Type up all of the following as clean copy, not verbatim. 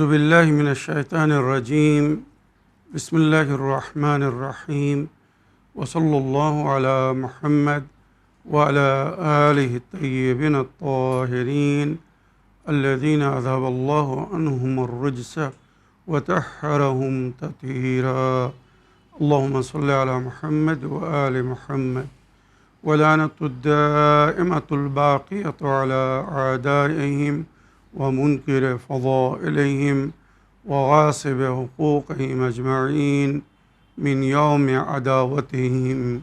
أعوذ بالله من الشيطان الرجيم بسم الله الرحمن الرحيم وصلى الله على محمد وعلى آله الطيبين الطاهرين الذين أذهب الله عنهم الرجس وطهرهم تطهيرا اللهم صل على محمد وآل محمد ولعنة الدائمة الباقية على أعدائهم ومنكر فضائلهم وغاصب حقوقهم أجمعين من يوم عداوتهم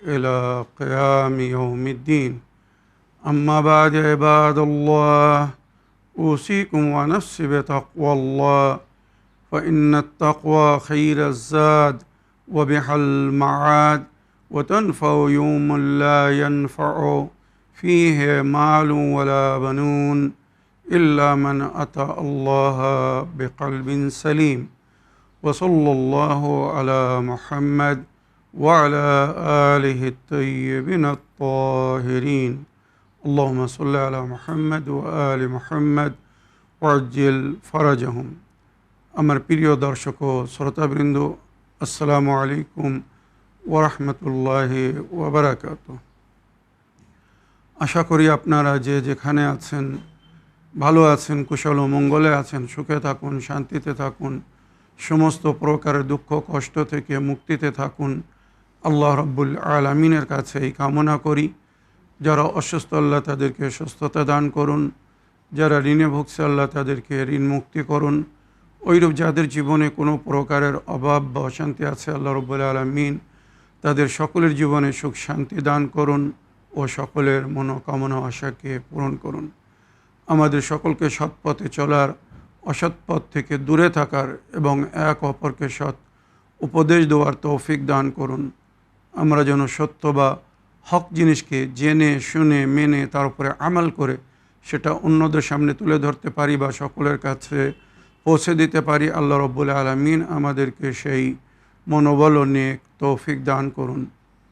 إلى قيام يوم الدين أما بعد عباد الله أوصيكم ونفسي بتقوى الله فإن التقوى خير الزاد وبها المعاد وتنفع يوم لا ينفع فيه مال ولا بنون إلا من أتى الله بقلب سليم وصلى الله على محمد وعلى آله الطيبين الطاهرين اللهم صل على محمد وآل محمد وعجل فرجهم আমার প্রিয় দর্শক ও শ্রোতাবৃন্দ আসসালামু আলাইকুম ওয়া রাহমাতুল্লাহি ওয়া বারাকাতুহু। আশা করি আপনারা যে যেখানে আছেন ভালো আছেন, কুশল ও মঙ্গলে আছেন, সুখে থাকুন, শান্তিতে থাকুন, সমস্ত প্রকারের দুঃখ কষ্ট থেকে মুক্তিতে থাকুন। আল্লাহ রাব্বুল আলামিনের কাছে এই কামনা করি। যারা অসুস্থ আল্লাহ তাদেরকে সুস্থতা দান করুন, যারা ঋণে ভুগছে আল্লাহ তাদেরকে ঋণ মুক্তি করুন। ওইরূপ যাদের জীবনে কোনো প্রকারের অভাব বা অশান্তি আছে আল্লাহ রাব্বুল আলামিন তাদের সকলের জীবনে সুখ শান্তি দান করুন ও সকলের মনোকামনা আশাকে পূরণ করুন। আমাদের সকলকে সৎ পথে চলার, অসৎ পথ থেকে দূরে থাকার এবং এক অপরকে সৎ উপদেশ দেওয়ার তৌফিক দান করুন। আমরা যেন সত্য বা হক জিনিসকে জেনে শুনে মেনে তার উপরে আমল করে সেটা অন্যদের সামনে তুলে ধরতে পারি বা সকলের কাছে পৌঁছে দিতে পারি। আল্লাহ রাব্বুল আলামিন আমাদেরকে সেই মনোবল ও নেক তৌফিক দান করুন।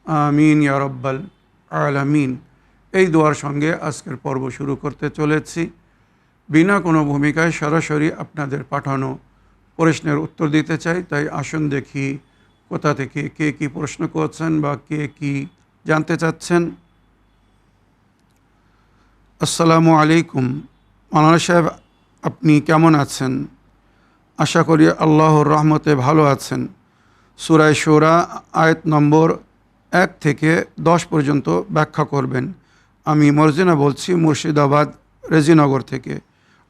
আমিন ইয়া রাব্বাল আলামিন। এই দোয়ার সঙ্গে আজকের পর্ব শুরু করতে চলেছি। বিনা কোনো ভূমিকায় সরাসরি আপনাদের পাঠানো প্রশ্নের উত্তর দিতে চাই। তাই আসুন দেখি কোথা থেকে কে কী প্রশ্ন করছেন বা কে কী জানতে চাচ্ছেন। আসসালামু আলাইকুম মাওলানা সাহেব, আপনি কেমন আছেন? আশা করি আল্লাহর রহমতে ভালো আছেন। সূরা শুরা আয়াত নম্বর 1 থেকে 10 পর্যন্ত ব্যাখ্যা করবেন। আমি মর্জিনা বলছি মুর্শিদাবাদ রেজিনগর থেকে।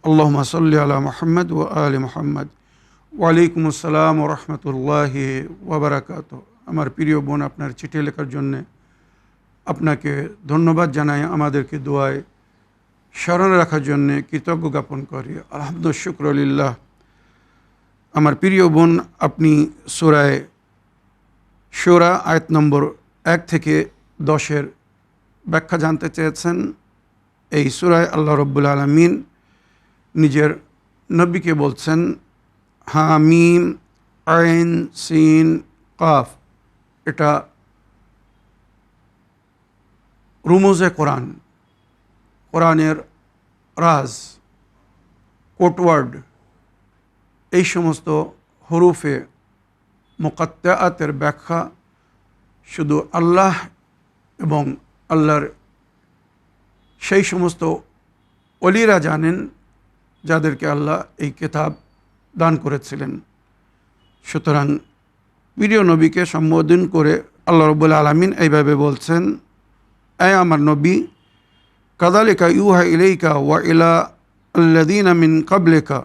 আল্লাহুম্মা সাল্লি আলা মুহাম্মদ ওয়া আলি মুহাম্মদ। ওয়ালাইকুম আসসালাম ওয়া রাহমাতুল্লাহি ওয়া বারাকাতুহু। আমার প্রিয় বোন, আপনার চিঠি লেখার জন্যে আপনাকে ধন্যবাদ জানাই। আমাদেরকে দোয়ায় স্মরণে রাখার জন্যে কৃতজ্ঞ জ্ঞাপন করি। আলহামদুলিল্লাহ, শুকরুলিল্লাহ। আমার প্রিয় বোন, আপনি সূরা শুরা আয়াত নম্বর 1 থেকে 10-এর ব্যাখ্যা জানতে চেয়েছেন। এই সূরায় আল্লাহ রাব্বুল আলামিন নিজের নবীকে বলছেন হামিম আইন সিন কাফ। এটা রুমুজে কোরআন, কোরআনের রাজ, কোটওয়ার্ড, এই সমস্ত হরুফে মুকাত্তাআতের ব্যাখ্যা শুধু আল্লাহ এবং আল্লাহর সেই সমস্ত ওলিরা জানেন যাদেরকে আল্লাহ এই কিতাব দান করেছিলেন। সুতরাং প্রিয় নবীকে সম্বোধন করে আল্লাহ রাব্বুল আলামিন এইভাবে বলছেন, এ আমার নবী, কাযালিকা ইউহা ইলাইকা ওয়া ইলা আল্লাযীনা মিন ক্বাবলিকা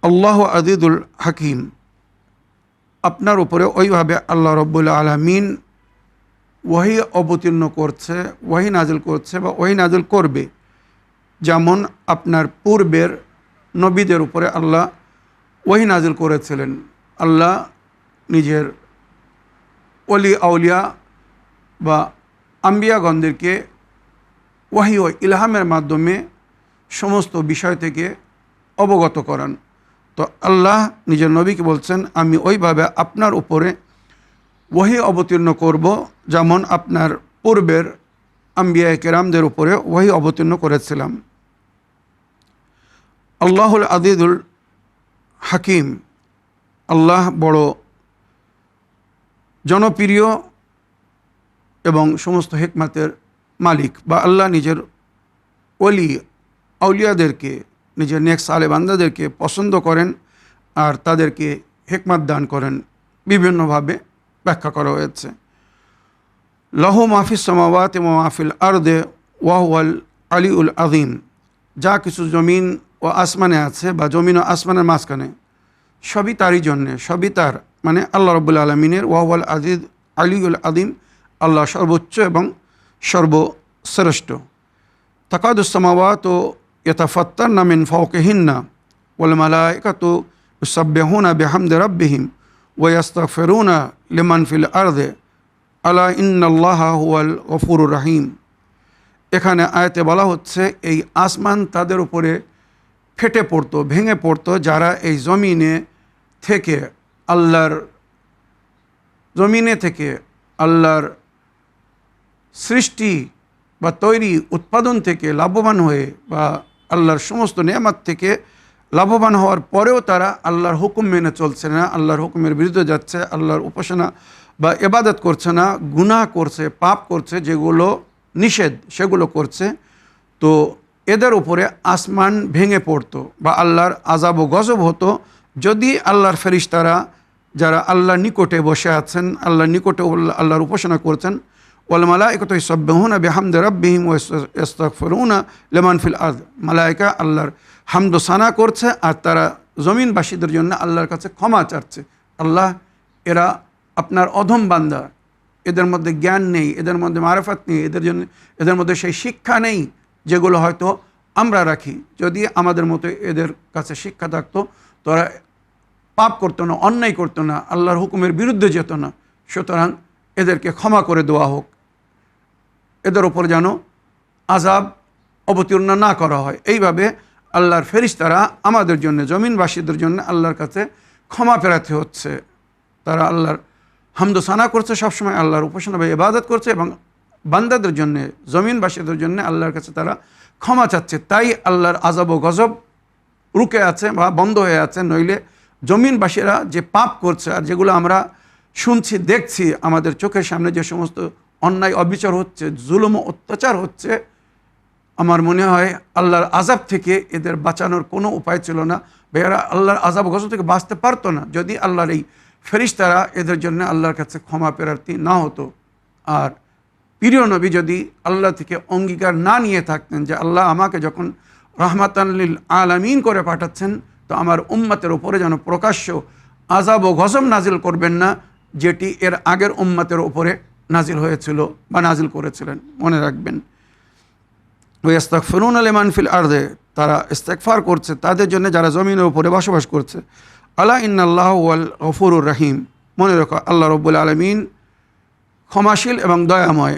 আল্লাহু আজিজুল হাকিম। আপনার উপরে ওইভাবে আল্লাহ রাব্বুল আলামিন ওয়াহি অবতীর্ণ করছে, ওয়াহি নাজিল করছে বা ওয়াহি নাজিল করবে, যেমন আপনার পূর্বের নবীদের উপরে আল্লাহ ওয়াহি নাজিল করেছিলেন। আল্লাহ নিজের ওলি আউলিয়া বা আম্বিয়াগণদেরকে ওয়াহি ও ইলহামের মাধ্যমে সমস্ত বিষয় থেকে অবগত করান। তো আল্লাহ নিজের নবীকে বলছেন, আমি ওইভাবে আপনার উপরে ওয়াহি অবতীর্ণ করব যেমন আপনার পূর্বের আম্বিয়া কেরামদের উপরে ওয়াহি অবতীর্ণ করেছিলাম। আল্লাহুল আদিদুল হাকিম, আল্লাহ বড় জনপ্রিয় এবং সমস্ত হিকমতের মালিক, বা আল্লাহ নিজের ওলি আউলিয়াদেরকে, নিজের নেক সালে বান্দাদেরকে পছন্দ করেন আর তাদেরকে হিকমত দান করেন। বিভিন্নভাবে ব্যাখ্যা করা হয়েছে। লাহু মাহফিস সামাওয়াতি ওয়া মাহফিল আরদে ওয়া হুয়াল আলিউল আযীম, যা কিছু জমিন ও আসমানে আছে বা জমিন ও আসমানের মাঝখানে সবই তারই জন্যে, সবই তার, মানে আল্লাহ রাব্বুল আলামিনের। ওয়া হুয়াল আজিজ আলিউল আযীম, আল্লাহ সর্বোচ্চ এবং সর্বশ্রেষ্ঠ। তাকাদুস সামাওয়াতু ইয়াতাফাত্তারনা মিন ফাওকিহিন্না ওয়াল মালাইকাতু ইউসাব্বিহুনা বিহামদি রাব্বিহিম ওয়া ইস্তাগফিরুনা লিমান ফিল আরদি আলা ইন্নাল্লাহা হুয়াল গফুরুর রহিম। এখানে আয়াতে বলা হচ্ছে এই আসমান তাদের উপরে ফেটে পড়তো, ভেঙে পড়তো, যারা এই জমিনে থেকে আল্লাহর সৃষ্টি বা তৈরি উৎপাদন থেকে লাভবান হয়ে, বা আল্লাহর সমস্ত নেয়ামত থেকে লাভবান হওয়ার পরেও তারা আল্লাহর হুকুম মেনে চলছে না, আল্লাহর হুকুমের বিরুদ্ধে যাচ্ছে, আল্লাহর উপাসনা বা ইবাদত করছে না, গুনাহ করছে, পাপ করছে, যেগুলো নিষেধ সেগুলো করছে। তো এদের উপরে আসমান ভেঙে পড়তো বা আল্লাহর আযাব ও গজব হতো যদি আল্লাহর ফেরেশতারা, যারা আল্লাহর নিকটে বসে আছেন, আল্লাহর নিকটে আল্লাহর উপাসনা করছেন, ওয়াল মালাইকাতু ইউসাব্বিহুনা বিহামদি রাব্বিহিম ওয়া ইস্তাগফিরুনা লিমান ফিল আরদ, মালাইকা আল্লাহর হামদ ও সানা করছে আর তারা জমিনবাসীদের জন্য আল্লাহর কাছে ক্ষমা চাচ্ছে। আল্লাহ, এরা আপনার অধম বান্দা, এদের মধ্যে জ্ঞান নেই, এদের মধ্যে মারিফাত নেই, এদের মধ্যে সেই শিক্ষা নেই যেগুলো হয়তো আমরা রাখি। যদি আমাদের মতো এদের কাছে শিক্ষা থাকতো, তোরা পাপ করতো না, অন্যায় করতো না, আল্লাহর হুকুমের বিরুদ্ধে যেত না। সুতরাং এদেরকে ক্ষমা করে দেওয়া হোক, এদের ওপর যেন আযাব অবতীর্ণ না করা হয়। এইভাবে আল্লাহর ফেরেশতারা আমাদের জন্য, জমিনবাসীদের জন্য আল্লাহর কাছে ক্ষমা প্রার্থী হচ্ছে। তারা আল্লাহর হামদ সানা করছে, সবসময় আল্লাহর উপাসনা বা ইবাদত করছে, এবং বান্দাদের জন্যে, জমিনবাসীদের জন্য আল্লাহর কাছে তারা ক্ষমা চাচ্ছে। তাই আল্লাহর আযাব ও গজব রুকে আছে বা বন্ধ হয়ে আছে। নইলে জমিনবাসীরা যে পাপ করছে, আর যেগুলো আমরা শুনছি, দেখছি, আমাদের চোখের সামনে যে সমস্ত অন্যায় অবিচার হচ্ছে, জুলুম ও অত্যাচার হচ্ছে, আমার মনে হয় আল্লাহর আযাব থেকে এদের বাঁচানোর কোনো উপায় ছিল না, বা এরা আল্লাহর আযাব ও গজব থেকে বাঁচতে পারতো না যদি আল্লাহর এই ফেরেশতারা এদের জন্য আল্লাহর কাছে ক্ষমা প্রার্থী না হতো। আর প্রিয় নবী যদি আল্লাহ থেকে অঙ্গীকার না নিয়ে থাকতেন যে আল্লাহ আমাকে যখন রাহমাতান লিল আলামিন করে পাঠাচ্ছেন, তো আমার উম্মতের উপরে যেন প্রকাশ্য আযাব ও গজব নাজিল করবেন না, যেটি এর আগের উম্মতের উপরে নাজিল হয়েছিল বা নাজিল করেছিলেন। মনে রাখবেন, ওয়া ইস্তাগফিরুনা লিমান ফিল আরদে, তারা ইস্তেগফার করছে তাদের জন্য যারা জমিনের উপরে বসবাস করছে। আলা ইন্নাল্লাহা হুয়াল গফুরুর রহিম, মনে রাখো আল্লাহ রাব্বুল আলামিন ক্ষমাশীল এবং দয়াময়,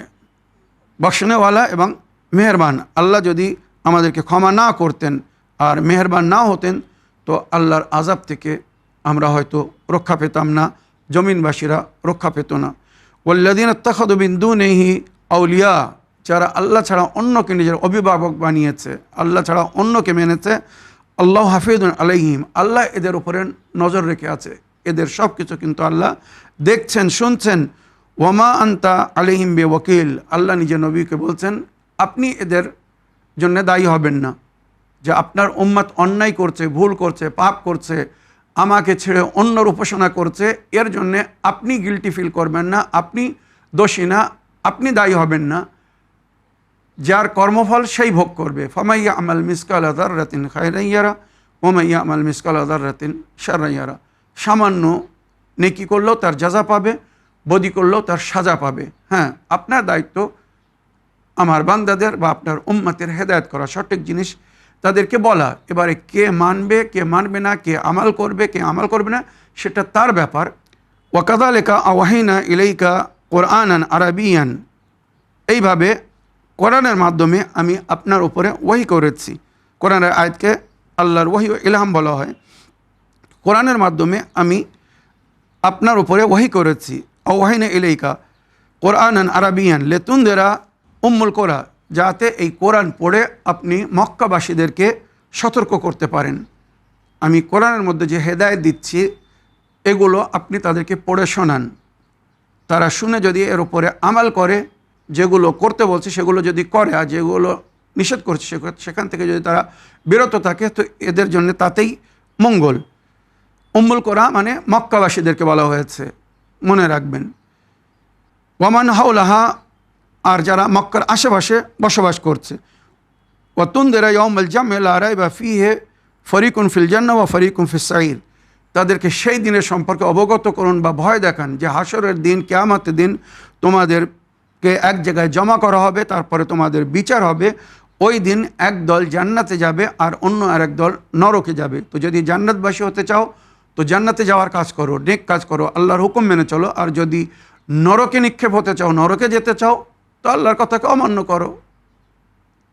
বখশনেওয়ালা এবং মেহেরবান। আল্লাহ যদি আমাদেরকে ক্ষমা না করতেন আর মেহেরবান না হতেন, তো আল্লাহর আযাব থেকে আমরা হয়তো রক্ষা পেতাম না, জমিনবাসীরা রক্ষা পেত না। ওয়াল্লাযীনা ইত্তাখাযু মিন দুনিহি আউলিয়া, যারা আল্লাহ ছাড়া অন্যকে নিজের অভিভাবক বানিয়েছে, আল্লাহ ছাড়া অন্যকে মেনেছে, আল্লাহু হাফিজুন আলাইহিম, আল্লাহ এদের উপরে নজর রেখে আছে, এদের সব কিছু কিন্তু আল্লাহ দেখছেন, শুনছেন। ওয়ামা আনতা আলাইহিম বিওয়াকিল, আল্লাহ নিজের নবীকে বলছেন আপনি এদের জন্য দায়ী হবেন না। যে আপনার উম্মত অন্যায় করছে, ভুল করছে, পাপ করছে, আমাকে ছেড়ে অন্যর উপাসনা করছে, এর জন্যে আপনি গিল্টি ফিল করবেন না, আপনি দোষী না, আপনি দায়ী হবেন না। যার কর্মফল সেই ভোগ করবে। ফামাইয়া আমাল মিসকালা যাররাতিন খায়রান ইয়ারা ওয়া মাইয়া আমাল মিসকালা যাররাতিন শাররান ইয়ারা, সামান্য নেকি করলেও তার জাযা পাবে, বদি করলেও তার সাজা পাবে। হ্যাঁ, আপনার দায়িত্ব আমার বান্দাদের বা আপনার উম্মতের হেদায়েত করা, সঠিক জিনিস তাদেরকে বলা। এবারে কে মানবে, কে মানবে না, কে আমাল করবে, কে আমাল করবে না, সেটা তার ব্যাপার। ওয়া কাযালিকা আওহাইনা ইলাইকা কুরআনান আরাবিয়ান, এইভাবে কোরআনের মাধ্যমে আমি আপনার উপরে ওহী করেছি। কোরআনের আয়াতকে আল্লাহর ওহী ও ইলহাম বলা হয়। কোরআনের মাধ্যমে আমি আপনার উপরে ওহী করেছি। আওহাইনা ইলাইকা কুরআনান আরাবিয়ান লিতুনদিরা উম্মুল কুরা, যাতে এই কোরআন পড়ে আপনি মক্কাবাসীদেরকে সতর্ক করতে পারেন। আমি কোরআনের মধ্যে যে হেদায়েত দিচ্ছি এগুলো আপনি তাদেরকে পড়ে শোনান, তারা শুনে যদি এর উপরে আমাল করে, যেগুলো করতে বলছে সেগুলো যদি করে, আর যেগুলো নিষেধ করছে সেখান থেকে যদি তারা বিরত থাকে, তো এদের জন্য তাতেই মঙ্গল। উম্মুল কোরা মানে মক্কাবাসীদেরকে বলা হয়েছে, মনে রাখবেন। ওয়ামান হাওলাহা, আর যারা মক্কার আশেপাশে বসবাস করছে। ওয়াতুনদিরা ইয়াউমাল জামঈ লা রাইবা ফীহি ফরিকুন ফিল জান্নাহ ওয়া ফরিকুন ফিস সাঈর, তাদেরকে সেই দিনের সম্পর্কে অবগত করুন বা ভয় দেখান যে হাসরের দিন, কিয়ামতের দিন তোমাদেরকে এক জায়গায় জমা করা হবে, তারপরে তোমাদের বিচার হবে। ওই দিন এক দল জান্নাতে যাবে আর অন্য আরেক দল নরকে যাবে। তো যদি জান্নাতবাসী হতে চাও তো জান্নাতে যাওয়ার কাজ করো, নেক কাজ করো, আল্লাহর হুকুম মেনে চলো। আর যদি নরকে নিক্ষেপ হতে চাও, নরকে যেতে চাও, তো আল্লাহর কথাকে অমান্য করো।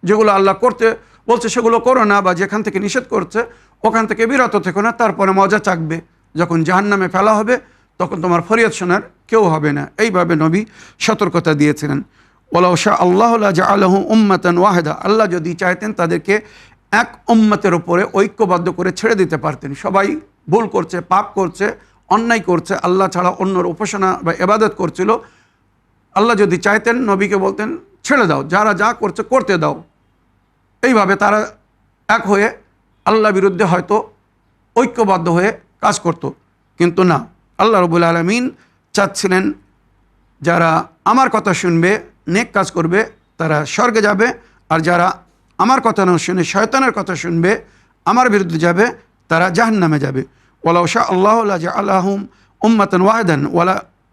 যেগুলো আল্লাহ করতে বলছে সেগুলো করো না, বা যেখান থেকে নিষেধ করছে ওখান থেকে বিরত থেকো না। তারপরে মজা চাকবে, যখন জাহান্নামে ফেলা হবে তখন তোমার ফরিয়াদ শোনার কেউ হবে না। এইভাবে নবী সতর্কতা দিয়েছিলেন। ওয়ালাউ শা আল্লাহু লা জাআলাহু উম্মাতান ওয়াহিদা, আল্লাহ যদি চাইতেন তাদেরকে এক উম্মতের উপরে ঐক্যবদ্ধ করে ছেড়ে দিতে পারতেন। সবাই ভুল করছে, পাপ করছে, অন্যায় করছে, আল্লাহ ছাড়া অন্যর উপাসনা বা ইবাদত করছিল। আল্লাহ যদি চাইতেন নবীকে বলতেন ছেড়ে দাও, যারা যা করছে করতে দাও। এইভাবে তারা এক হয়ে আল্লাহ বিরুদ্ধে হয়তো ঐক্যবদ্ধ হয়ে কাজ করত, কিন্তু না, আল্লাহ রাব্বুল আলামিন চাচ্ছিলেন যারা আমার কথা শুনবে, নেক কাজ করবে, তারা স্বর্গে যাবে। আর যারা আমার কথা না শুনে শয়তানের কথা শুনবে, আমার বিরুদ্ধে যাবে, তারা জাহান্নামে যাবে। ওয়ালাউ শা আল্লাহু লা জাআলাহুম উম্মাতান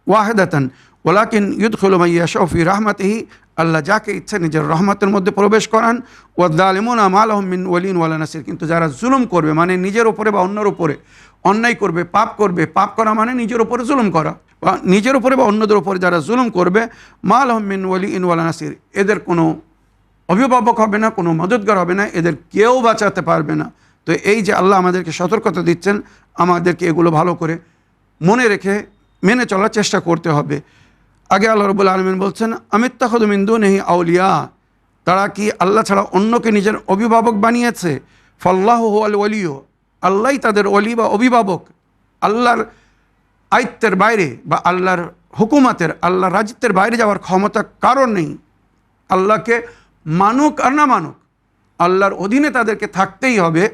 ওয়াহিদাতান ওয়ালাকিন ইউদখিলু মান ইয়াশাউ ফি রাহমাতিহি, আল্লাহ যাকে ইচ্ছা নিজের রহমতের মধ্যে প্রবেশ করান। ওয়াযালিমুনা মা লাহুম মিন ওয়ালিয়্যিন ওয়ালা নাসির, কিন্তু যারা জুলুম করবে মানে নিজের উপরে বা অন্যের উপরে অন্যায় করবে, পাপ করবে, পাপ করা মানে নিজের উপরে জুলুম করা, বা নিজের উপরে বা অন্যদের উপরে যারা জুলুম করবে, মা লাহুম মিন ওয়ালিয়্যিন ওয়ালা নাসির, এদের কোনো অভিভাবক হবে না, কোনো মদতগার হবে না, এদের কেউ বাঁচাতে পারবে না। তো এই যে আল্লাহ আমাদেরকে সতর্কতা দিচ্ছেন, আমাদেরকে এগুলো ভালো করে মনে রেখে মেনে চলার চেষ্টা করতে হবে। আগে আল্লাহ রাব্বুল আলামিন বলছেন আমিত্তাখাযু মিন দুনিহি আউলিয়া, তারা কি আল্লাহ ছাড়া অন্যকে নিজের অভিভাবক বানিয়েছে। ফাল্লাহু হুয়াল ওয়ালিয়্যু, আল্লাহই তাদের ওলি বা অভিভাবক। আল্লাহর আয়ত্তের বাইরে বা আল্লাহর হুকুমাতের, আল্লাহর রাজত্বের বাইরে যাওয়ার ক্ষমতা কারণ নেই। আল্লাহকে মানুক আর না মানুক, আল্লাহর অধীনে তাদেরকে থাকতেই হবে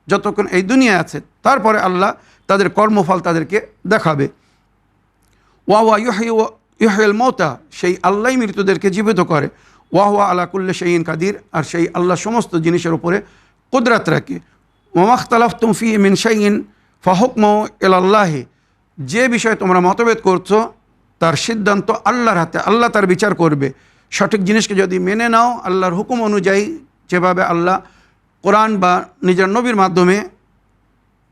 যতক্ষণ এই দুনিয়া আছে। তারপরে আল্লাহ তাদের কর্মফল তাদেরকে দেখাবে। ওয়া ইউহিল মৌতা, সেই আল্লাহই মৃতদেরকে জীবিত করে। ওয়াহুয়া আলা কুল্লি শাইইন কাদির, আর সেই আল্লাহ সমস্ত জিনিসের উপরে কুদরত রাখে। ওয়া মাখতালাফতুম ফীহি মিন শাইইন ফাহুকমুহু ইলাল্লাহি, যে বিষয়ে তোমরা মতভেদ করছো তার সিদ্ধান্ত আল্লাহর হাতে, আল্লাহ তার বিচার করবে। সঠিক জিনিসকে যদি মেনে নাও আল্লাহর হুকুম অনুযায়ী, যেভাবে আল্লাহ কোরআন বা নিজের নবীর মাধ্যমে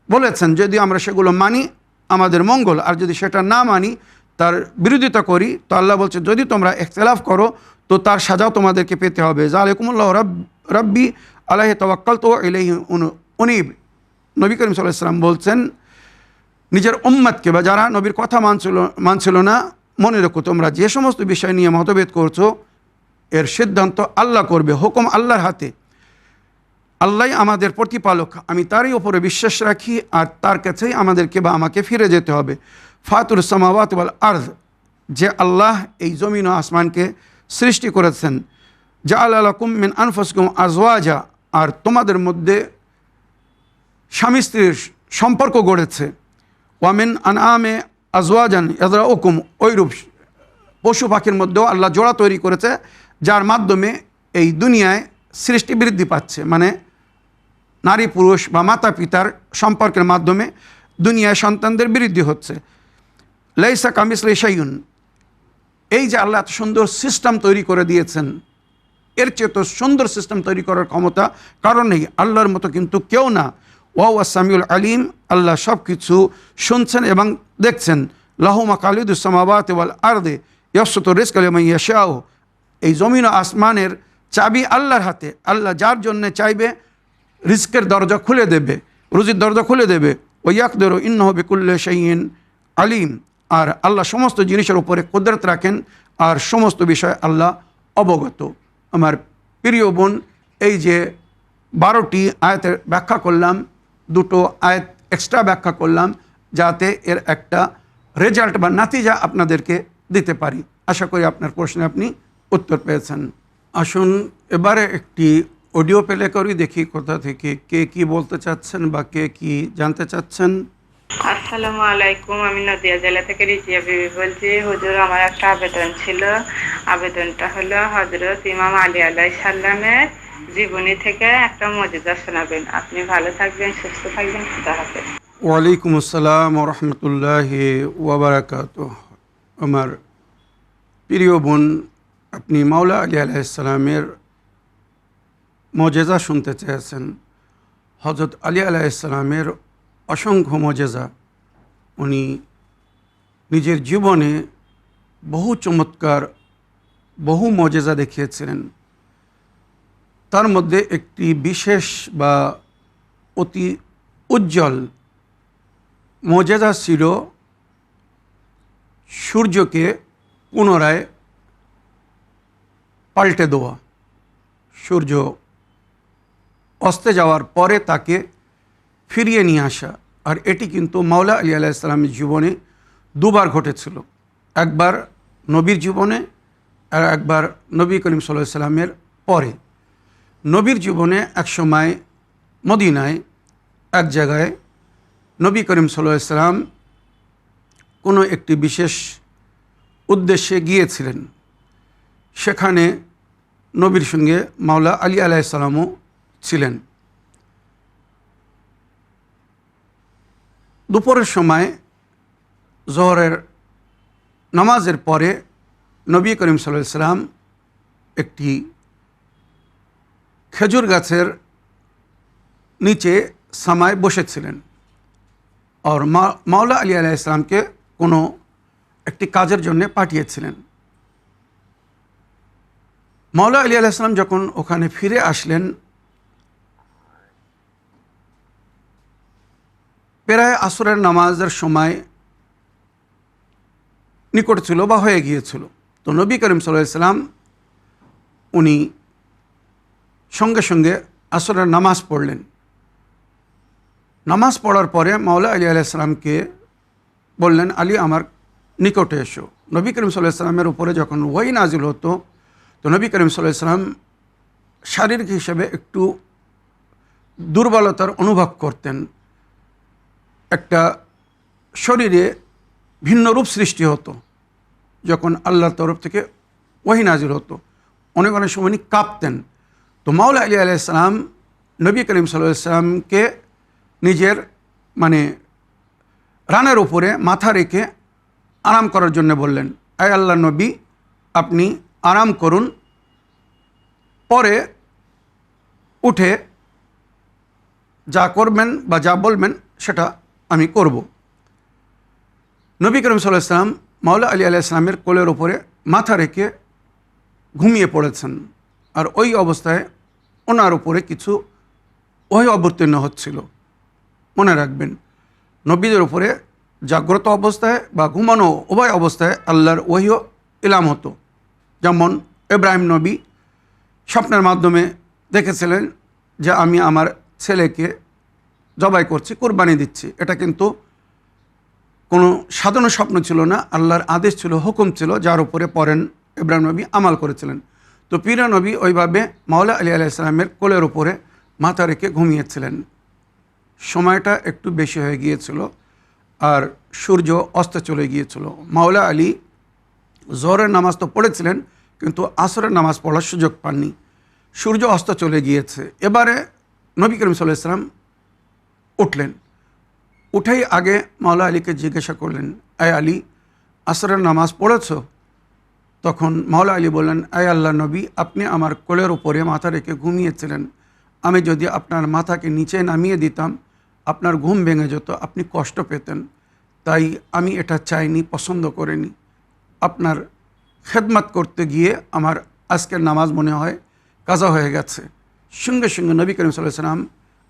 বলেছেন, যদি আমরা সেগুলো মানি আমাদের মঙ্গল, আর যদি সেটা না মানি তার বিরোধিতা করি, তো আল্লাহ বলছে যদি তোমরা ইখতিলাফ করো তো তার সাজাও তোমাদেরকে পেতে হবে। যালিকুমুল্লাহু রাব্বি আলাইহি তাওয়াক্কালতু ওয়া ইলাইহি উনীব। নবী করিম সাল্লাল্লাহু আলাইহি ওয়াসাল্লাম বলছেন নিজের উম্মতকে বা যারা নবীর কথা মানছিল না, মনে রেখো তোমরা যে সমস্ত বিষয় নিয়ে মতভেদ করছো এর সিদ্ধান্ত আল্লাহ করবে, হুকুম আল্লাহর হাতে। আল্লাহ আমাদের প্রতিপালক, আমি তারই ওপরে বিশ্বাস রাখি, আর তার কাছেই আমাদেরকে বা আমাকে ফিরে যেতে হবে। ফাতুর সামাওয়াতি ওয়াল আরদ, যে আল্লাহ এই জমিন ও আসমানকে সৃষ্টি করেছেন। জাআলা লাকুম মিন আনফুসিকুম আজওয়াজা, আর তোমাদের মধ্যে স্বামী স্ত্রীর সম্পর্ক গড়েছে। ওয়া মিন আনআমে আজওয়াজান ইয়াযরাউকুম, ওইরূপ পশু পাখির মধ্যেও আল্লাহ জোড়া তৈরি করেছে, যার মাধ্যমে এই দুনিয়ায় সৃষ্টি বৃদ্ধি পাচ্ছে। মানে নারী পুরুষ বা মাতা পিতার সম্পর্কের মাধ্যমে দুনিয়ায় সন্তানদের বৃদ্ধি হচ্ছে। লাইসা কামিসলিহি শাইউন, এই যে আল্লাহ এত সুন্দর সিস্টেম তৈরি করে দিয়েছেন, এর চেয়ে তো সুন্দর সিস্টেম তৈরি করার ক্ষমতা কারণ নেই, আল্লাহর মতো কিন্তু কেউ না। ওয়া হুয়া সামিউল আলিম, আল্লাহ সব কিছু শুনছেন এবং দেখছেন। লাহু মাকালিদুস সামাওয়াতি ওয়াল আরদি ইয়াবসুতু রিজকা লিমান ইয়াশাউ, এই জমিন ও আসমানের চাবি আল্লাহর হাতে। আল্লাহ যার জন্য চাইবে রিজকের দরজা খুলে দেবে, রুজির দরজা খুলে দেবে। ওয়া ইয়াকদিরু ইন্নাহু বিকুল্লি শাইইন আলিম, আর আল্লাহ সমস্ত জিনিসের উপরে কুদরত রাখেন, আর সমস্ত বিষয় আল্লাহ অবগত। আমার প্রিয় বোন, এই যে 12টি আয়াতের ব্যাখ্যা করলাম, 2টো আয়াত এক্সট্রা ব্যাখ্যা করলাম, যাতে এর একটা রেজাল্ট বা নাতিজা আপনাদেরকে দিতে পারি। আশা করি আপনার প্রশ্নে আপনি উত্তর পেয়েছেন। আসুন এবারে একটি অডিও প্লে করি, দেখি কোথা থেকে কে কি বলতে চাচ্ছেন বা কে কি জানতে চাচ্ছেন। আসসালামু আলাইকুম, আমি নদিয়া জেলা থেকে রিজিয়া বিবি বলছি। হুজুর, আমার একটা আবেদন ছিল। আবেদনটা হলো হযরত ইমাম আলী আলাইহিস সালামের জীবনী থেকে একটা মুজিজা শোনাবেন। আপনি ভালো থাকবেন, সুস্থ থাকবেন। খুদা হাফেজ। ওয়ালাইকুম আসসালাম ওয়া রাহমাতুল্লাহি ওয়া বারাকাতুহু। আমার প্রিয় বোন, আপনি মাওলা আলী আলাইহিস সালামের মুজিজা শুনতে চেয়েছেন। হযরত আলী আলাইহিস সালামের অসংখ্য মুজিজা, উনি নিজের জীবনে বহু চমৎকার বহু মুজিজা দেখিয়েছিলেন। তার মধ্যে একটি বিশেষ বা অতি উজ্জ্বল মুজিজা ছিল সূর্যকে পুনরায় পাল্টে দেওয়া। সূর্য অস্তে যাওয়ার পরে তাকে ফিরিয়ে নিয়ে আসা। আর এটি কিন্তু মাওলা আলী আলাইহিস সালামের জীবনে দুবার ঘটেছিল, একবার নবীর জীবনে আর একবার নবী করিম সাল্লাল্লাহু আলাইহি সাল্লামের পরে। নবীর জীবনে এক সময় মদিনায় এক জায়গায় নবী করিম সাল্লাল্লাহু আলাইহি সাল্লাম কোনো একটি বিশেষ উদ্দেশ্যে গিয়েছিলেন। সেখানে নবীর সঙ্গে মাওলা আলী আলাইহিস সালামও ছিলেন। দুপুরের সময় জোহরের নামাজের পরে নবী করিম সাল্লাল্লাহু আলাইহি সাল্লাম একটি খেজুর গাছের নিচে সামায় বসেছিলেন। আর মাওলা আলী আলাইহিস সালামকে কোনো একটি কাজের জন্য পাঠিয়েছিলেন। মাওলা আলী আলাইহিস সালাম যখন ওখানে ফিরে আসলেন, প্রায় আসরের নামাজের সময় নিকট ছিল বা হয়ে গিয়েছিল। তো নবী করিম সাল্লাল্লাহু আলাইহি সাল্লাম উনি সঙ্গে সঙ্গে আসরের নামাজ পড়লেন। নামাজ পড়ার পরে মাওলা আলী আলাইহিস সালামকে বললেন, আলী আমার নিকটে এসো। নবী করিম সাল্লাল্লাহু আলাইহি সাল্লামের উপরে যখন ওহী নাজিল হতো, তো নবী করিম সাল্লাল্লাহু আলাইহি সাল্লাম শারীরিক হিসেবে একটু দুর্বলতার অনুভব করতেন। একটা শরীরে ভিন্ন রূপ সৃষ্টি হতো যখন আল্লাহর তরফ থেকে ওহী নাজিল হতো। অনেক অনেক সময় উনি কাঁপতেন। তো মাওলা আলী আলাইহিস সালাম নবী করিম সাল্লাল্লাহু আলাইহি সাল্লামকে নিজের রানের উপরে মাথা রেখে আরাম করার জন্য বললেন, আয় আল্লাহ নবী, আপনি আরাম করুন, পরে উঠে যা করবেন বা যা বলবেন সেটা আমি করব। নবী করিম সাল্লাল্লাহু আলাইহি সাল্লাম মাওলা আলী আলাইহিস সালামের কোলের উপরে মাথা রেখে ঘুমিয়ে পড়েছেন। আর ওই অবস্থায় ওনার উপরে কিছু ওহী অবতীর্ণ হচ্ছিল। মনে রাখবেন, নবীদের উপরে জাগ্রত অবস্থায় বা ঘুমানো উভয় অবস্থায় আল্লাহর ওহীও ইলাম হতো। যেমন ইব্রাহিম নবী স্বপ্নের মাধ্যমে দেখেছিলেন যে আমি আমার ছেলেকে জবাই করছি, কুরবানি দিচ্ছি। এটা কিন্তু কোনো সাধারণ স্বপ্ন ছিল না, আল্লাহর আদেশ ছিল, হুকুম ছিল, যার উপরে পরেন ইব্রাহিম নবী আমাল করেছিলেন। তো পীর নবী ওইভাবে মাওলা আলী আলাইহিস সালামের কোলের উপরে মাথা রেখে ঘুমিয়েছিলেন। সময়টা একটু বেশি হয়ে গিয়েছিল আর সূর্য অস্তে চলে গিয়েছিল। মাওলা আলী জোহরের নামাজ তো পড়েছিলেন, কিন্তু আসরের নামাজ পড়ার সুযোগ পাননি। সূর্য অস্ত চলে গিয়েছে। এবারে নবী করিম সাল্লাল্লাহু আলাইহি সাল্লাম উঠলেন। উঠেই আগে মাওলা আলীকে জিজ্ঞাসা করলেন, আয় আলী, আসরের নামাজ পড়েছ? তখন মাওলা আলী বললেন, আয় আল্লাহ নবী, আপনি আমার কোলের উপরে মাথা রেখে ঘুমিয়েছিলেন। আমি যদি আপনার মাথাকে নিচে নামিয়ে দিতাম, আপনার ঘুম ভেঙে যেত, আপনি কষ্ট পেতেন। তাই আমি এটা চাইনি, পছন্দ করিনি। আপনার খেদমত করতে গিয়ে আমার আজকের নামাজ মনে হয় কাজা হয়ে গেছে। সঙ্গে সঙ্গে নবী করিম সাল্লাল্লাহু আলাইহি সাল্লাম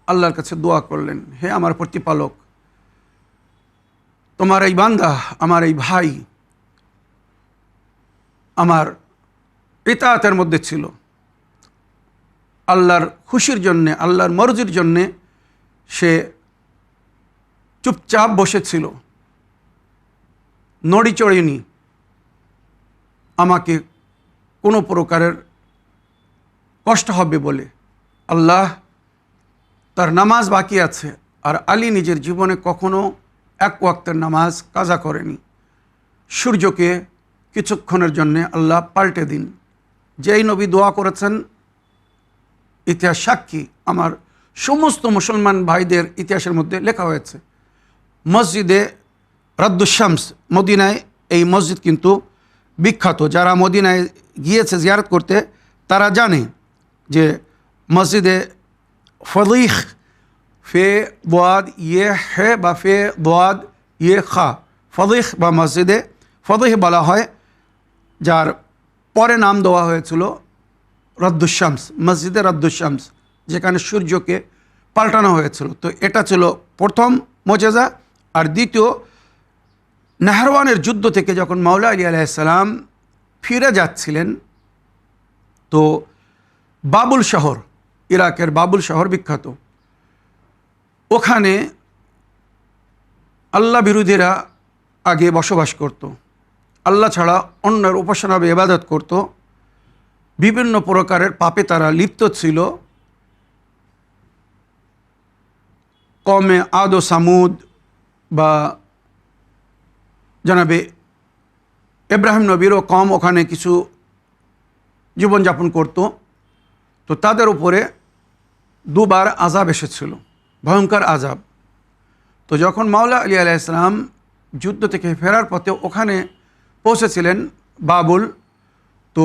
আল্লাহর কাছে দোয়া করলেন, হে আমার প্রতিপালক, তোমার এই বান্দা, আমার এই ভাই আমার ইতাআতের মধ্যে ছিল, আল্লাহর খুশির জন্যে, আল্লাহর মর্জির জন্যে সে চুপচাপ বসেছিল, নড়ি চড়েনি, আমাকে কোনো প্রকারের কষ্ট হবে বলে। আল্লাহ, তার নামাজ বাকি আছে, আর আলী নিজের জীবনে কখনো এক ওয়াক্তের নামাজ কাজা করেনি। সূর্যকে কিছুক্ষণের জন্যে আল্লাহ পাল্টে দিন। যেই নবী দোয়া করেছেন, ইতিহাস সাক্ষী, আমার সমস্ত মুসলমান ভাইদের ইতিহাসের মধ্যে লেখা হয়েছে। মসজিদে রাদ্দুশ-শামস, মদিনায় এই মসজিদ কিন্তু বিখ্যাত। যারা মদিনায় গিয়েছে জিয়ারত করতে তারা জানে যে মসজিদে ফদিহ, ফে দোয়াদ ইয়ে হে বা ফে দোয়াদ ইয়ে খা, ফদিহ বা মসজিদে ফদিহ বলা হয়, যার পরে নাম দেওয়া হয়েছিল রাদ্দুশ-শামস, মসজিদে রাদ্দুশ-শামস, যেখানে সূর্যকে পাল্টানো হয়েছিল। তো এটা ছিল প্রথম মোজেজা। আর দ্বিতীয়, নাহরওয়ানের যুদ্ধ থেকে যখন মাওলা আলী আলাইহিস সালাম ফিরে যাচ্ছিলেন, তো বাবুল শহর, ইরাকের বাবুল শহর বিখ্যাত, ওখানে আল্লাহ বিরোধীরা আগে বসবাস করত, আল্লাহ ছাড়া অন্যের উপাসনা বা ইবাদত করত, বিভিন্ন প্রকারের পাপে তারা লিপ্ত ছিল। কমে আদ ও সামুদ বা জানাবে ইব্রাহিম নবীরও কম ওখানে কিছু জীবনযাপন করত। তো তাদের উপরে দুবার আযাব এসেছিল, ভয়ঙ্কর আযাব। তো যখন মাওলা আলী আলাইহিস সালাম যুদ্ধ থেকে ফেরার পথে ওখানে পৌঁছেছিলেন বাবুল, তো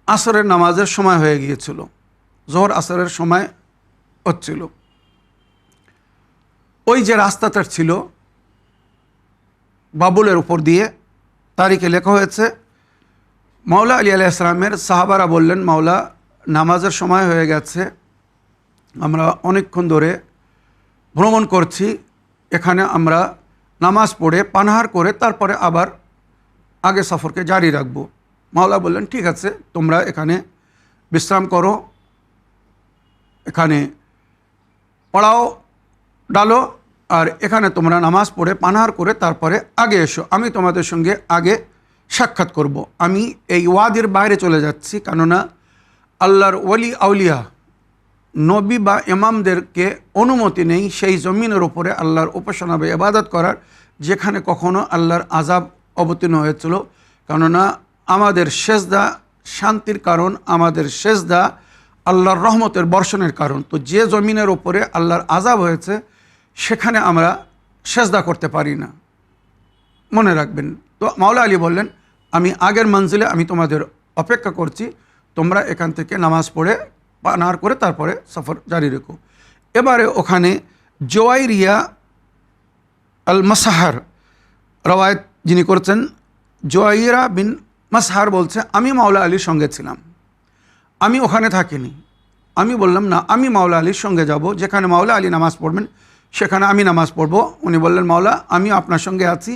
আসরের নামাজের সময় হয়ে গিয়েছিল, জোহর আসরের সময় হচ্ছিল। ওই যে রাস্তাটা ছিল বাবুলের উপর দিয়ে, তারিখে লেখা হয়েছে, মাওলা আলী আলাইহিস সালামের সাহাবারা বললেন, মাওলা, নামাজের সময় হয়ে গেছে, আমরা অনেকক্ষণ ধরে ভ্রমণ করছি, এখানে আমরা নামাজ পড়ে পানাহার করে তারপরে আবার আগে সফরকে জারি রাখবো। মাওলা বললেন, ঠিক আছে, তোমরা এখানে বিশ্রাম করো, এখানে পড়াও ডালো, আর এখানে তোমরা নামাজ পড়ে পানাহার করে তারপরে আগে এসো, আমি তোমাদের সঙ্গে আগে সাক্ষাৎ করব। আমি এই ওয়াদির বাইরে চলে যাচ্ছি, কেননা আল্লাহর ওলি আউলিয়া নবী বা ইমামদেরকে অনুমতি নেই সেই জমিনের উপরে আল্লাহর উপাসনা বা ইবাদত করার, যেখানে কখনো আল্লাহর আযাব অবতীর্ণ হয়েছিল। কেননা আমাদের সেজদা শান্তির কারণ, আমাদের সেজদা আল্লাহর রহমতের বর্ষণের কারণ। তো যে জমিনের উপরে আল্লাহর আযাব হয়েছে সেখানে আমরা সেজদা করতে পারি না, মনে রাখবেন। তো মাওলা আলী বললেন, আমি আগের মঞ্জিলে আমি তোমাদের অপেক্ষা করছি, তোমরা এখান থেকে নামাজ পড়ে পানাহার করে তারপরে সফর জারি রেখো। এবারে ওখানে জোয়াইরিয়া আল মাসাহার রওয়ায়ত যিনি করছেন, জোয়াইরা বিন মাসহার বলছে, আমি মাওলা আলীর সঙ্গে ছিলাম, আমি ওখানে থাকিনি। আমি বললাম, না, আমি মাওলা আলীর সঙ্গে যাব, যেখানে মাওলা আলী নামাজ পড়বেন সেখানে আমি নামাজ পড়ব। উনি বললেন, মাওলা, আমি আপনার সঙ্গে আছি,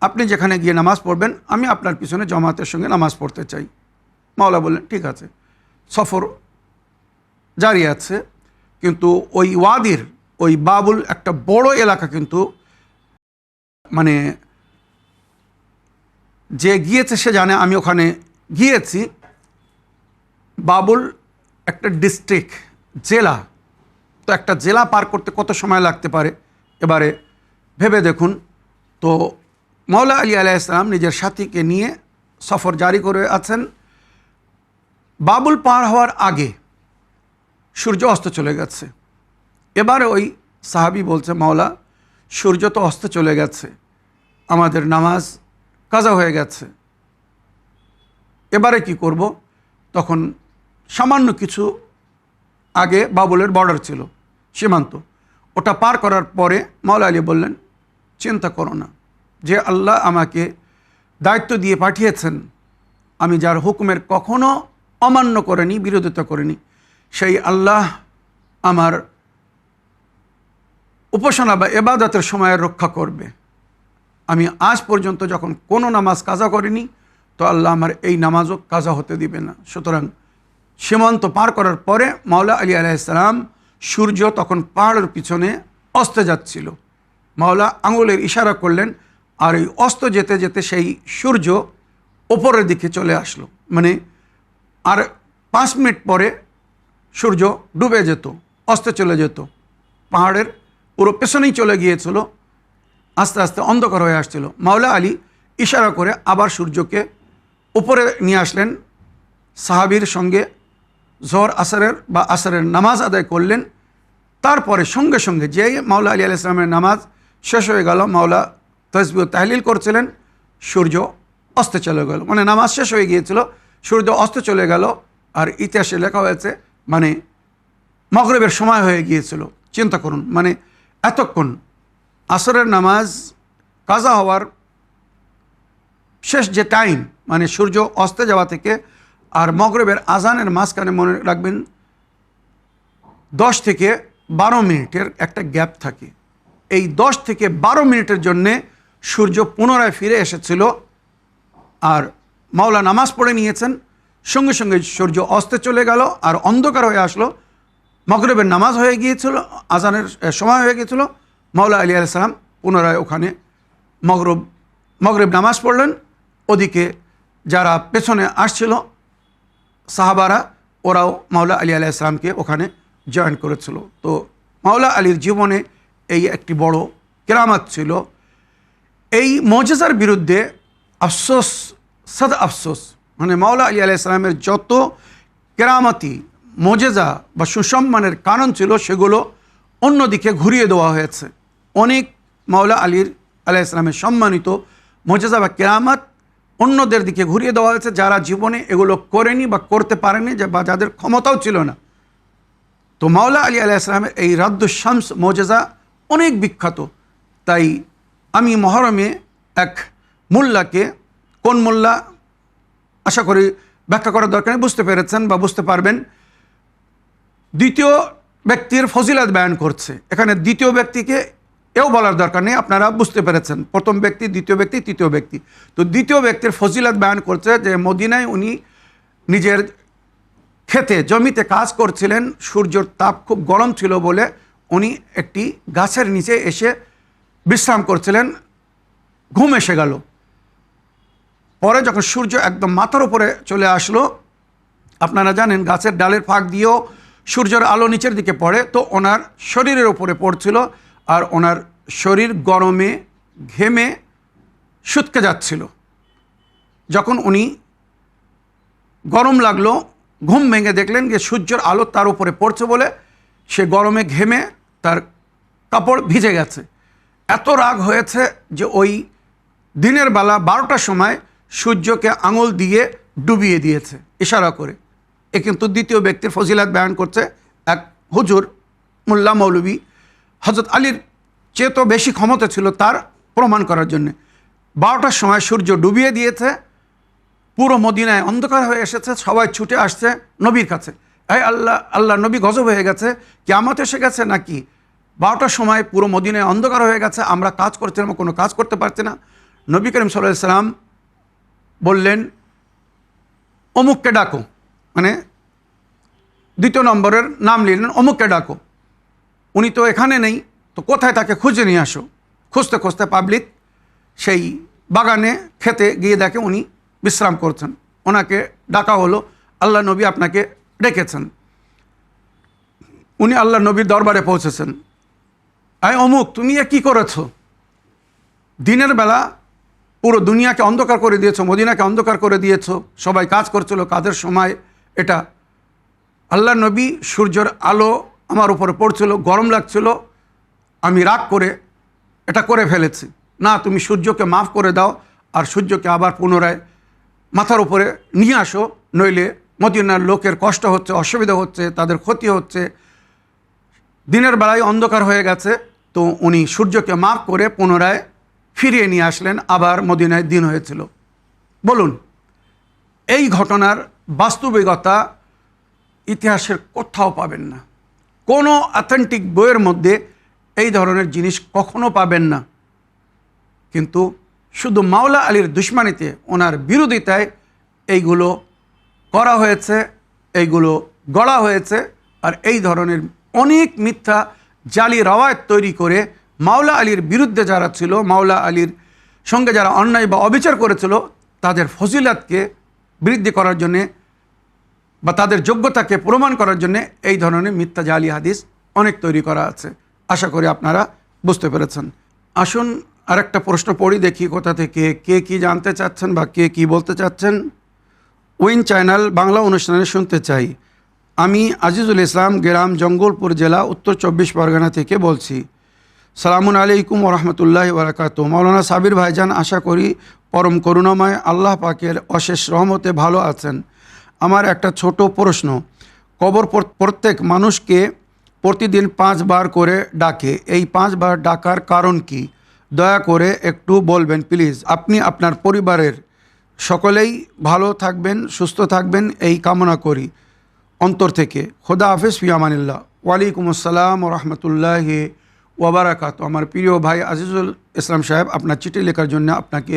আপনি যেখানে গিয়ে নামাজ পড়বেন আমি আপনার পিছনে জামাতের সঙ্গে নামাজ পড়তে চাই। মাওলা বললেন, ঠিক আছে। সফর জারি আছে, কিন্তু ওই ওয়াদির, ওই বাবুল একটা বড় এলাকা, কিন্তু মানে যে গিয়েছে সে জানে আমি ওখানে গিয়েছি। বাবুল একটা ডিস্ট্রিক্ট, জেলা, তো একটা জেলা পার করতে কত সময় লাগতে পারে এবারে ভেবে দেখুন। তো মাওলা আলী আলাইহিস সালাম নিজের সাথীকে নিয়ে সফর জারি করে আছেন। বাবুল পার হওয়ার আগে সূর্য অস্ত চলে গেছে। এবারে ওই সাহাবী বলছে, মাওলা, সূর্য তো অস্ত চলে গেছে, আমাদের নামাজ কাজা হয়ে গেছে, এবারে কি করব? তখন সামান্য কিছু আগে বাবুলের বর্ডার ছিল, সীমান্ত, ওটা পার করার পরে মাওলা আলী বললেন, চিন্তা করো না, যে আল্লাহ আমাকে দায়িত্ব দিয়ে পাঠিয়েছেন, আমি যার হুকুমের কখনো অমান্য করিনি, বিরোধিতা করিনি, সেই আল্লাহ আমার উপাসনা বা ইবাদতের সময়ের রক্ষা করবে। আমি আজ পর্যন্ত যখন কোনো নামাজ কাজা করিনি, তো আল্লাহ আমার এই নামাজও কাজা হতে দিবে না। সুতরাং সীমান্ত পার করার পরে মাওলা আলী আলাইহিসসালাম সূর্য তখন পাহাড়ের পিছনে অস্তে যাচ্ছিল। মাওলা আঙুলের ইশারা করলেন, আর এই অস্ত যেতে যেতে সেই সূর্য ওপরের দিকে চলে আসলো। মানে আর 5 মিনিট পরে সূর্য ডুবে যেত, অস্তে চলে যেত, পাহাড়ের পুরো পেছনেই চলে গিয়েছিল, আস্তে আস্তে অন্ধকার হয়ে আসছিল। মাওলা আলী ইশারা করে আবার সূর্যকে উপরে নিয়ে আসলেন, সাহাবীর সঙ্গে জোহর আসরের নামাজ আদায় করলেন। তারপরে সঙ্গে সঙ্গে যেই মাওলা আলী আলাইহিস সালামের নামাজ শেষ হয়ে গেল, মাওলা তাসবিহ তাহলিল করছিলেন, সূর্য অস্তে চলে গেল। মানে নামাজ শেষ হয়ে গিয়েছিল, সূর্য অস্তে চলে গেল, আর ইতিহাসে লেখা হয়েছে মানে মাগরিবের সময় হয়ে গিয়েছিল। চিন্তা করুন, মানে এতক্ষণ আসরের নামাজ কাজা হওয়ার শেষ যে টাইম, মানে সূর্য অস্তে যাওয়া থেকে আর মাগরিবের আজানের মাঝখানে মনে রাখবেন 10 থেকে 12 মিনিটের একটা গ্যাপ থাকে। এই 10 থেকে 12 মিনিটের জন্যে সূর্য পুনরায় ফিরে এসেছিল, আর মাওলা নামাজ পড়ে নিয়েছেন। সঙ্গে সঙ্গে সূর্য অস্তে চলে গেল আর অন্ধকার হয়ে আসলো, মাগরিবের নামাজ হয়ে গিয়েছিল, আজানের সময় হয়ে গিয়েছিল। মাওলা আলী আলাইহিস সালাম পুনরায় ওখানে মাগরিব নামাজ পড়লেন। ওদিকে যারা পেছনে আসছিল সাহাবারা, ওরাও মাওলা আলী আলাইহিস সালামকে ওখানে জয়েন করেছিল। তো মাওলা আলীর জীবনে এই একটি বড় কেরামত ছিল। এই মুজিজার বিরুদ্ধে আফসোস, সদ আফসোস, মানে মাওলা আলী আলাইহিস সালামের যত কেরামতি মুজিজা বা সুসম্মানের কারণ ছিল সেগুলো অন্যদিকে ঘুরিয়ে দেওয়া হয়েছে। অনেক মাওলা আলাইহিস সালামের সম্মানিত মুজিজা বা কেরামত অন্যদের দিকে ঘুরিয়ে দেওয়া হয়েছে, যারা জীবনে এগুলো করেনি বা করতে পারেনি, বা যাদের ক্ষমতাও ছিল না। তো মাওলা আলী আলাইহিস সালামের এই রাদ্দুশ শামস মুজিজা অনেক বিখ্যাত। তাই আমি মহরমে এক মোল্লাকে, কোন মোল্লা আশা করি ব্যাখ্যা করার দরকার নেই, বুঝতে পেরেছেন বা বুঝতে পারবেন, দ্বিতীয় ব্যক্তির ফজিলত বয়ান করছে। এখানে দ্বিতীয় ব্যক্তিকে এও বলার দরকার নেই, আপনারা বুঝতে পেরেছেন, প্রথম ব্যক্তি, দ্বিতীয় ব্যক্তি, তৃতীয় ব্যক্তি। তো দ্বিতীয় ব্যক্তির ফজিলত বয়ান করছে যে মদিনায় উনি নিজের খেতে জমিতে কাজ করছিলেন, সূর্যের তাপ খুব গরম ছিল বলে উনি একটি গাছের নিচে এসে বিশ্রাম করছিলেন, ঘুম এসে গেল। পরে যখন সূর্য একদম মাথার উপরে চলে আসলো, আপনারা জানেন গাছের ডালের ফাঁক দিয়েও সূর্যের আলো নিচের দিকে পড়ে, তো ওনার শরীরের উপরে পড়ছিল, আর ওনার শরীর গরমে ঘেমে শুটকে যাচ্ছিল। যখন উনি গরম লাগলো, ঘুম ভেঙে দেখলেন যে সূর্যের আলো তার উপরে পড়ছে বলে সে গরমে ঘেমে তার কাপড় ভিজে গেছে। এত রাগ হয়েছে যে ওই দিনের বেলা 12টার সময় সূর্যকে আঙুল দিয়ে ডুবিয়ে দিয়েছে ইশারা করে। এ কিন্তু দ্বিতীয় ব্যক্তির ফজিলত বয়ান করছে এক হুজুর, মোল্লা মৌলবী। হযরত আলীর চেয়ে তো বেশি ক্ষমতা ছিল তার প্রমাণ করার জন্যে। 12টার সময় সূর্য ডুবিয়ে দিয়েছে, পুরো মদিনায় অন্ধকার হয়ে এসেছে, সবাই ছুটে আসছে নবীর কাছে। এই আল্লাহ নবী গজব হয়ে গেছে, কিয়ামত এসে গেছে নাকি? 12টার সময় পুরো মদিনায় অন্ধকার হয়ে গেছে, আমরা কাজ করছিলাম, কোনো কাজ করতে পারছি না। নবী করিম সাল্লাল্লাহু আলাইহি সাল্লাম বললেন, অমুককে ডাকো, মানে দ্বিতীয় নম্বরের নাম নিলেন, অমুককে ডাকো। উনি তো এখানে নেই, তো কোথায় তাকে খুঁজে নিয়ে আসো। খুঁজতে খুঁজতে পাবলিক সেই বাগানে খেতে গিয়ে দেখে উনি বিশ্রাম করছেন। ওনাকে ডাকা হলো, আল্লাহ নবী আপনাকে ডেকেছেন। উনি আল্লাহ নবীর দরবারে পৌঁছেছেন। আয় অমুক, তুমি এ কী করেছো? দিনের বেলা পুরো দুনিয়াকে অন্ধকার করে দিয়েছো, মদিনাকে অন্ধকার করে দিয়েছো, সবাই কাজ করছিল, কাজের সময় এটা। আল্লাহ নবী, সূর্যের আলো আমার উপরে পড়ছিল, গরম লাগছিল, আমি রাগ করে এটা করে ফেলেছি। না, তুমি সূর্যকে মাফ করে দাও, আর সূর্যকে আবার পুনরায় মাথার উপরে নিয়ে আসো, নইলে মদিনার লোকের কষ্ট হচ্ছে, অসুবিধা হচ্ছে, তাদের ক্ষতি হচ্ছে। দিনের বেলায় অন্ধকার হয়ে গেছে, তো উনি সূর্যকে মাফ করে পুনরায় ফিরিয়ে নিয়ে আসলেন, আবার মদিনায় দিন হয়েছিল। বলুন, এই ঘটনার বাস্তবিকতা ইতিহাসের কোথাও পাবেন না, কোনো অথেন্টিক বইয়ের মধ্যে এই ধরনের জিনিস কখনো পাবেন না। কিন্তু শুধু মাওলা আলীর দুশমানিতে, ওনার বিরোধিতায় এইগুলো করা হয়েছে, এইগুলো গড়া হয়েছে। আর এই ধরনের অনেক মিথ্যা জালি রওয়ায়েত তৈরি করে মাওলা আলীর বিরুদ্ধে যারা ছিল, মাওলা আলীর সঙ্গে যারা অন্যায় বা অবিচার করেছিল, তাদের ফজিলতকে বৃদ্ধি করার জন্যে বা তাদের যোগ্যতাকে প্রমাণ করার জন্যে এই ধরনের মিথ্যা জালি হাদিস অনেক তৈরি করা আছে। আশা করি আপনারা বুঝতে পেরেছেন। আসুন আরেকটা প্রশ্ন পড়ি, দেখি কোথা থেকে কে কি জানতে চাচ্ছেন বা কে কি বলতে চাচ্ছেন। উইন চ্যানেল বাংলা অনুষ্ঠানে শুনতে চাই। আমি আজিজুল ইসলাম, গ্রাম জঙ্গলপুর, জেলা উত্তর 24 পরগনা থেকে বলছি। সালামুন আলাইকুম ওরহমতুল্লাহি বারাকাতুহু। মাওলানা সাবির ভাইজান, আশা করি পরম করুণাময় আল্লাহ পাকের অশেষ রহমতে ভালো আছেন। আমার একটা ছোট প্রশ্ন, কবর প্রত্যেক মানুষকে প্রতিদিন 5 বার করে ডাকে, এই 5 বার ডাকার কারণ কি? দয়া করে একটু বলবেন প্লিজ। আপনি আপনার পরিবারের সকলেই ভালো থাকবেন, সুস্থ থাকবেন এই কামনা করি অন্তর থেকে। খোদা হাফেজ, ফি আমানিল্লাহ। ওয়ালাইকুম আসসালাম রহমতুল্লাহি ওয়াবারাকাতুহু। আমার প্রিয় ভাই আজিজুল ইসলাম সাহেব, আপনার চিঠি লেখার জন্য আপনাকে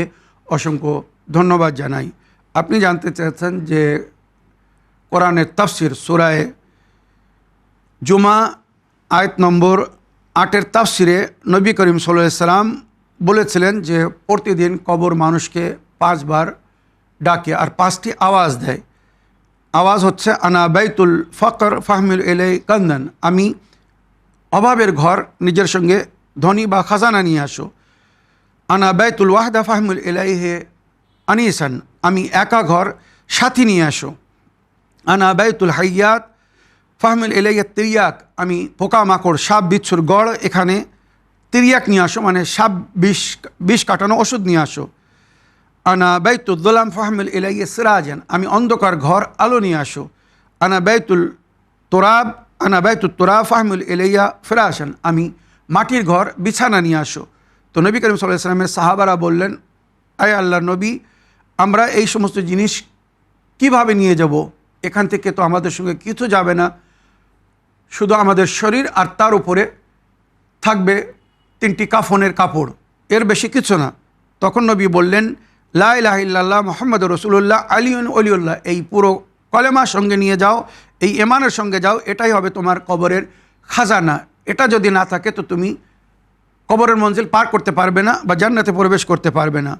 অসংখ্য ধন্যবাদ জানাই। আপনি জানতে চাচ্ছেন যে কোরআনের তাফসির সূরায়ে জুমা আয়াত নম্বর 8-এর তাফসিরে নবী করিম সাল্লাল্লাহু আলাইহি সাল্লাম বলেছিলেন যে প্রতিদিন কবর মানুষকে 5 বার ডাকে আর 5টি আওয়াজ দেয়। আওয়াজ হচ্ছে আনা বাইতুল ফকর ফাহমিল এলাই কান্দান, আমি অভাবের ঘর, নিজের সঙ্গে ধনী বা খাজানা নিয়ে আসো। আনা বাইতুল ওয়াহদা ফাহমিল এলাইহে আনিসান, আমি একা ঘর, সাথী নিয়ে আসো। আনা বাইতুল হাইয়াত ফাহমিল এলাইয়া তিরিয়াক, আমি পোকামাকড়, সাপ বিচ্ছুর গড়, এখানে তিরিয়াক নিয়ে আসো, মানে সাপ বিষ কাটানো ওষুধ নিয়ে আসো। আনা বাইতুল দোলাম ফাহমিল এলাইয়া সিরাজান, আমি অন্ধকার ঘর, আলো নিয়ে আসো। আনা বাইতুল তোরাব ফাহমিল এলাইয়া ফিরাশান, আমি মাটির ঘর, বিছানা নিয়ে আসো। তো নবী করিম সাল্লাল্লাহু আলাইহি ওয়াসাল্লামের সাহাবারা বললেন, আয় আল্লাহর নবী, আমরা এই সমস্ত জিনিস কিভাবে নিয়ে যাব? এখান থেকে তো আমাদের সঙ্গে কিছু যাবে না, শুধু আমাদের শরীর আর তার উপরে থাকবে 3টি কাফনের কাপড়, এর বেশি কিছু না। তখন নবী বললেন, লা ইলাহা ইল্লাল্লাহ মুহাম্মাদুর রাসূলুল্লাহ আলিউন ওলিউল্লাহ, এই পুরো কলেমার সঙ্গে নিয়ে যাও, এই ইমানের সঙ্গে যাও, এটাই হবে তোমার কবরের খাজানা। এটা যদি না থাকে তো তুমি কবরের মঞ্জিল পার করতে পারবে না বা জান্নাতে প্রবেশ করতে পারবে না।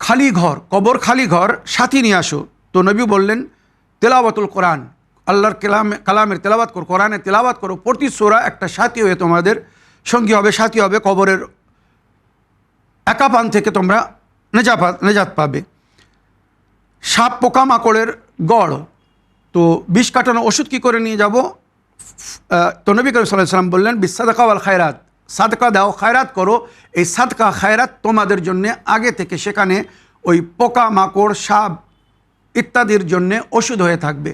খালি ঘর, কবর খালি ঘর, সাথী নিয়ে আসো। তো নবী বললেন, তেলাওয়াতুল কোরআন, আল্লাহর কালামের তেলাওয়াত করো, কোরআনের তেলাওয়াত করো। প্রতি সূরা একটা সাথী হয়ে তোমাদের সঙ্গী হবে, সাথী হবে, কবরের একাপান থেকে তোমরা নেজাত পাবে। সাপ পোকামাকড়ের গড়, তো বিষ কাটানো ওষুধ কী করে নিয়ে যাব? তো নবী করিম সাল্লাল্লাহু আলাইহি ওয়াসাল্লাম বললেন, বিসাদাকা ওয়াল খায়রাত, সাদকা দাও, খায়রাত করো। এই সাদকা খায়রাত তোমাদের জন্য আগে থেকে সেখানে ওই পোকামাকড়, সাপ ইত্যাদির জন্যে ওষুধ হয়ে থাকবে।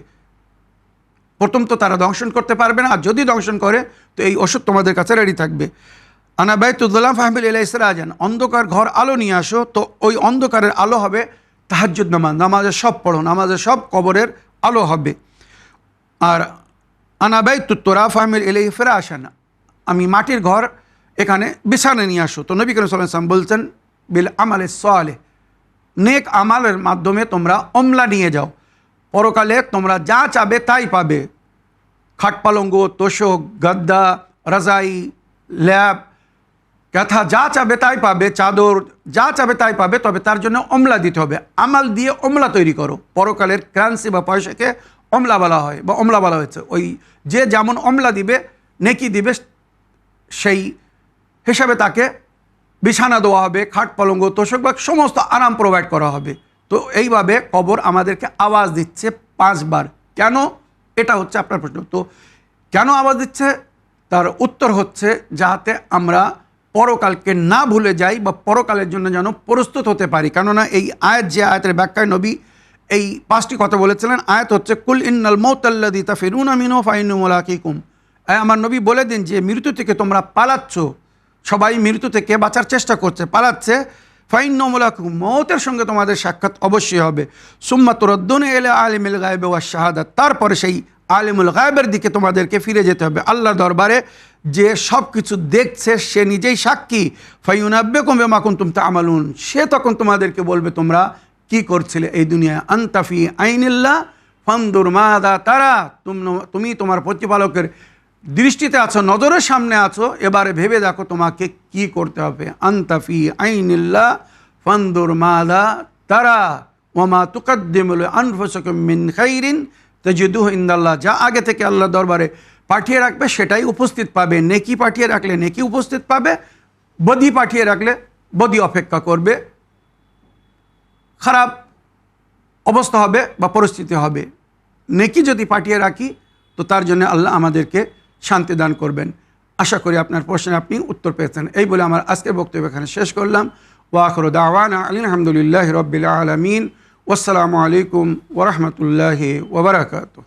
প্রথম তো তারা দংশন করতে পারবে না, আর যদি দংশন করে তো এই ওষুধ তোমাদের কাছে রেডি থাকবে। আনা বাইতুল দোলাম ফাহমিল এলাইহি সিরাজান, অন্ধকার ঘর, আলো নিয়ে আসো। তো ওই অন্ধকারের আলো হবে তাহাজ্জুদ নামাজ, নামাজের সব পড়ো, নামাজের সব কবরের আলো হবে। আর আনা বাইতুত তোরাব ফাহমিল এলাইহি ফিরাশান, আমি মাটির ঘর, এখানে বিছানা নিয়ে আসো। তো নবী করিম সাল্লাল্লাহু আলাইহি ওয়াসাল্লাম বলছেন, বিল আমালে সালেহ, নেক আমালের মাধ্যমে তোমরা অমলা নিয়ে যাও, পরকালে তোমরা যা চাবে তাই পাবে। খাট পালঙ্গ, তোষক, গদ্দা, রাজাই, ল্যাব, কাঁথা, যা চাবে তাই পাবে, চাদর, যা চাবে তাই পাবে। তবে তার জন্য অমলা দিতে হবে, আমাল দিয়ে অমলা তৈরি করো। পরকালের কারেন্সি বা পয়সাকে অমলা বলা হয় বা অমলা বলা হয়েছে। ওই যে যেমন অমলা দিবে, নেকি দিবে, সেই হিসাবে তাকে বিছানা দেওয়া হবে, খাট পালঙ্গ, তোষক বা সমস্ত আরাম প্রোভাইড করা হবে। তো এইভাবে কবর আমাদেরকে আওয়াজ দিচ্ছে 5 বার। কেন? এটা হচ্ছে আপনার প্রশ্ন। তো কেন আওয়াজ দিচ্ছে, তার উত্তর হচ্ছে যাতে আমরা পরকালকে না ভুলে যাই বা পরকালের জন্য যেন প্রস্তুত হতে পারি। কেননা এই আয়াত, যে আয়াতের ব্যাখ্যায় নবী এই 5টি কথা বলেছিলেন, আয়াত হচ্ছে কুল ইন্নাল মাউতাল্লাযী তাফিরুনা মিনহু ফাইন্নাহু মুলাকীকুম, আমার নবী বলে দিন যে মৃত্যু থেকে তোমরা পালাচ্ছ, সবাই মৃত্যু থেকে বাঁচার চেষ্টা করছে, পালাচ্ছে। ফাইন্নাহু মুলাকীকুম, মওতের সঙ্গে তোমাদের সাক্ষাৎ অবশ্যই হবে। সুম্মা তুরাদ্দুনা ইলা আলিমিল গায়বি ওয়াশ শাহাদাত, তারপরে সেই আলিমুল গায়বের দিকে তোমাদেরকে ফিরে যেতে হবে, আল্লাহর দরবারে, যে সব কিছু দেখছে, সে নিজেই সাক্ষী। ফায়ুনাব্বিকুম বিমা কুনতুম তা'মালুন, সে তখন তোমাদেরকে বলবে তোমরা কি করছিলে এই দুনিয়ায়। আন্তাফি আইনিল্লাহ ফান্দুর মাদা তারা, তুমি তোমার প্রতিপালকের দৃষ্টিতে আছো, নজরের সামনে আছো, এবারে ভেবে দেখো তোমাকে কি করতে হবে। আন্তাফি আইনিল্লাহ ফান্দুর মাদা তারা ওয়ামা তুকাদ্দিমু লিআনফুসিকুম মিন খাইরিন তাজিদুহু ইনদাল্লাহ। যা আগে থেকে আল্লাহ দরবারে পাঠিয়ে রাখবে সেটাই উপস্থিত পাবে। নেকি পাঠিয়ে রাখলে নেকি উপস্থিত পাবে, বদি পাঠিয়ে রাখলে বদি অপেক্ষা করবে, খারাপ অবস্থা হবে বা পরিস্থিতি হবে। নেকি যদি পাঠিয়ে রাখি তো তার জন্য আল্লাহ আমাদেরকে শান্তি দান করবেন। আশা করি আপনার প্রশ্নে আপনি উত্তর পেয়েছেন। এই বলে আমার আজকের বক্তব্য এখানে শেষ করলাম। ওয়া আখিরু দাওয়ানা আলহামদুলিল্লাহি রাব্বিল আলামিন। ওয়াসসালামু আলাইকুম ওয়া রাহমাতুল্লাহি ওয়া বারাকাতুহু।